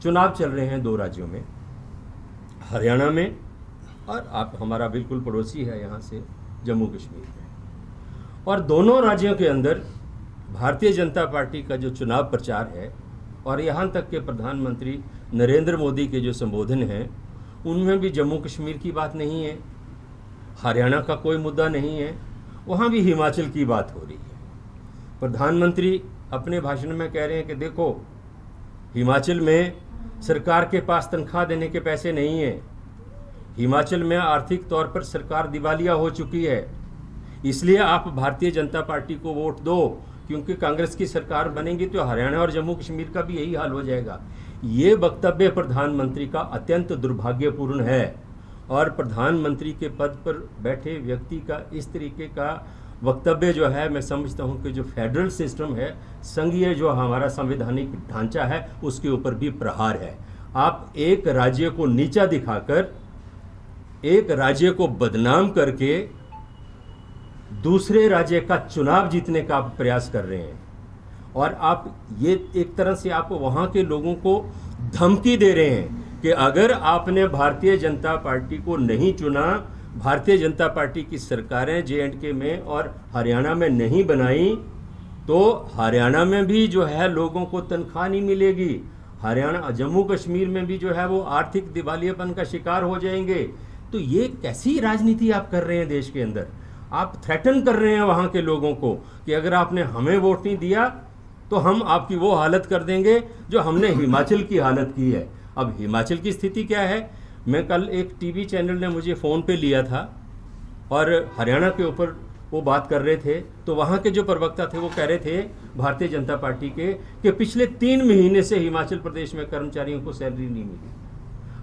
चुनाव चल रहे हैं दो राज्यों में, हरियाणा में और आप हमारा बिल्कुल पड़ोसी है यहाँ से जम्मू कश्मीर में। और दोनों राज्यों के अंदर भारतीय जनता पार्टी का जो चुनाव प्रचार है और यहाँ तक के प्रधानमंत्री नरेंद्र मोदी के जो संबोधन हैं उनमें भी जम्मू कश्मीर की बात नहीं है, हरियाणा का कोई मुद्दा नहीं है, वहाँ भी हिमाचल की बात हो रही है। प्रधानमंत्री अपने भाषण में कह रहे हैं कि देखो, हिमाचल में सरकार के पास तनख्वाह देने के पैसे नहीं हैं, हिमाचल में आर्थिक तौर पर सरकार दिवालिया हो चुकी है, इसलिए आप भारतीय जनता पार्टी को वोट दो, क्योंकि कांग्रेस की सरकार बनेगी तो हरियाणा और जम्मू कश्मीर का भी यही हाल हो जाएगा। ये वक्तव्य प्रधानमंत्री का अत्यंत दुर्भाग्यपूर्ण है और प्रधानमंत्री के पद पर बैठे व्यक्ति का इस तरीके का वक्तव्य जो है, मैं समझता हूँ कि जो फेडरल सिस्टम है, संघीय जो हमारा संवैधानिक ढांचा है, उसके ऊपर भी प्रहार है। आप एक राज्य को नीचा दिखाकर, एक राज्य को बदनाम करके दूसरे राज्य का चुनाव जीतने का आप प्रयास कर रहे हैं और आप ये एक तरह से आप वहाँ के लोगों को धमकी दे रहे हैं कि अगर आपने भारतीय जनता पार्टी को नहीं चुना, भारतीय जनता पार्टी की सरकारें J&K में और हरियाणा में नहीं बनाई, तो हरियाणा में भी जो है लोगों को तनख्वाह नहीं मिलेगी, हरियाणा जम्मू कश्मीर में भी जो है वो आर्थिक दिवालियापन का शिकार हो जाएंगे। तो ये कैसी राजनीति आप कर रहे हैं देश के अंदर? आप थ्रेटन कर रहे हैं वहाँ के लोगों को कि अगर आपने हमें वोट नहीं दिया तो हम आपकी वो हालत कर देंगे जो हमने हिमाचल की हालत की है। अब हिमाचल की स्थिति क्या है? मैं कल एक टीवी चैनल ने मुझे फ़ोन पे लिया था और हरियाणा के ऊपर वो बात कर रहे थे, तो वहाँ के जो प्रवक्ता थे वो कह रहे थे भारतीय जनता पार्टी के कि पिछले 3 महीने से हिमाचल प्रदेश में कर्मचारियों को सैलरी नहीं मिली।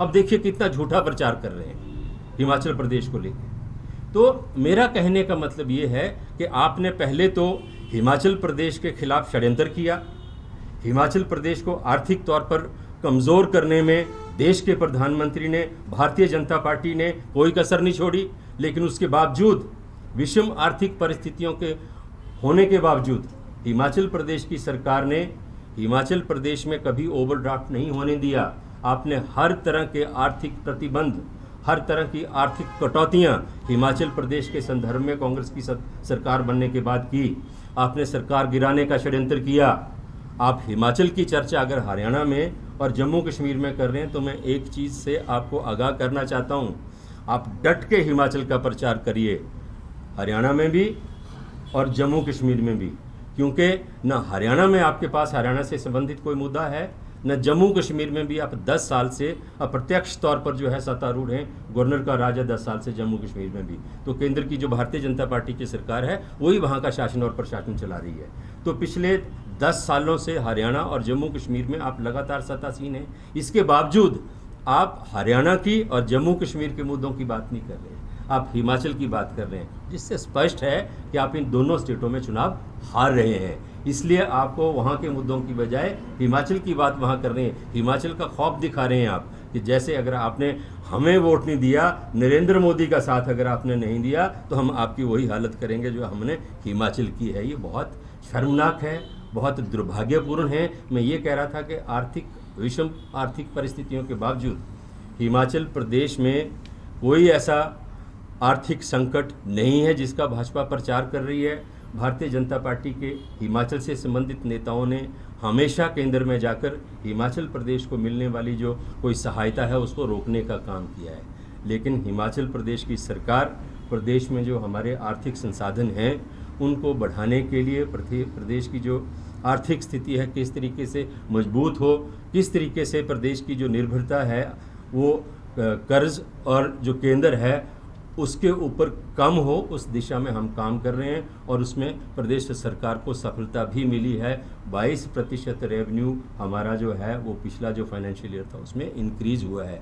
अब देखिए कितना झूठा प्रचार कर रहे हैं हिमाचल प्रदेश को लेकर। तो मेरा कहने का मतलब ये है कि आपने पहले तो हिमाचल प्रदेश के खिलाफ षड्यंत्र किया, हिमाचल प्रदेश को आर्थिक तौर पर कमज़ोर करने में देश के प्रधानमंत्री ने, भारतीय जनता पार्टी ने कोई कसर नहीं छोड़ी, लेकिन उसके बावजूद विषम आर्थिक परिस्थितियों के होने के बावजूद हिमाचल प्रदेश की सरकार ने हिमाचल प्रदेश में कभी ओवरड्राफ्ट नहीं होने दिया। आपने हर तरह के आर्थिक प्रतिबंध, हर तरह की आर्थिक कटौतियां हिमाचल प्रदेश के संदर्भ में कांग्रेस की सरकार बनने के बाद की। आपने सरकार गिराने का षड्यंत्र किया। आप हिमाचल की चर्चा अगर हरियाणा में और जम्मू कश्मीर में कर रहे हैं तो मैं एक चीज़ से आपको आगाह करना चाहता हूं, आप डट के हिमाचल का प्रचार करिए, हरियाणा में भी और जम्मू कश्मीर में भी, क्योंकि न हरियाणा में आपके पास हरियाणा से संबंधित कोई मुद्दा है, न जम्मू कश्मीर में भी आप 10 साल से अप्रत्यक्ष तौर पर जो है सत्तारूढ़ हैं, गवर्नर का राज है 10 साल से जम्मू कश्मीर में भी। तो केंद्र की जो भारतीय जनता पार्टी की सरकार है वही वहाँ का शासन और प्रशासन चला रही है। तो पिछले 10 सालों से हरियाणा और जम्मू कश्मीर में आप लगातार सत्तासीन हैं, इसके बावजूद आप हरियाणा की और जम्मू कश्मीर के मुद्दों की बात नहीं कर रहे हैं, आप हिमाचल की बात कर रहे हैं, जिससे स्पष्ट है कि आप इन दोनों स्टेटों में चुनाव हार रहे हैं। इसलिए आपको वहाँ के मुद्दों की बजाय हिमाचल की बात वहाँ कर रहे हैं, हिमाचल का खौफ दिखा रहे हैं आप कि जैसे अगर आपने हमें वोट नहीं दिया, नरेंद्र मोदी का साथ अगर आपने नहीं दिया तो हम आपकी वही हालत करेंगे जो हमने हिमाचल की है। ये बहुत शर्मनाक है, बहुत दुर्भाग्यपूर्ण है। मैं ये कह रहा था कि विषम आर्थिक परिस्थितियों के बावजूद हिमाचल प्रदेश में कोई ऐसा आर्थिक संकट नहीं है जिसका भाजपा प्रचार कर रही है। भारतीय जनता पार्टी के हिमाचल से संबंधित नेताओं ने हमेशा केंद्र में जाकर हिमाचल प्रदेश को मिलने वाली जो कोई सहायता है उसको रोकने का काम किया है, लेकिन हिमाचल प्रदेश की सरकार प्रदेश में जो हमारे आर्थिक संसाधन हैं उनको बढ़ाने के लिए प्रदेश की जो आर्थिक स्थिति है किस तरीके से मजबूत हो, किस तरीके से प्रदेश की जो निर्भरता है वो कर्ज और जो केंद्र है उसके ऊपर कम हो, उस दिशा में हम काम कर रहे हैं और उसमें प्रदेश सरकार को सफलता भी मिली है। 22% रेवेन्यू हमारा जो है वो पिछला जो फाइनेंशियल ईयर था उसमें इंक्रीज हुआ है।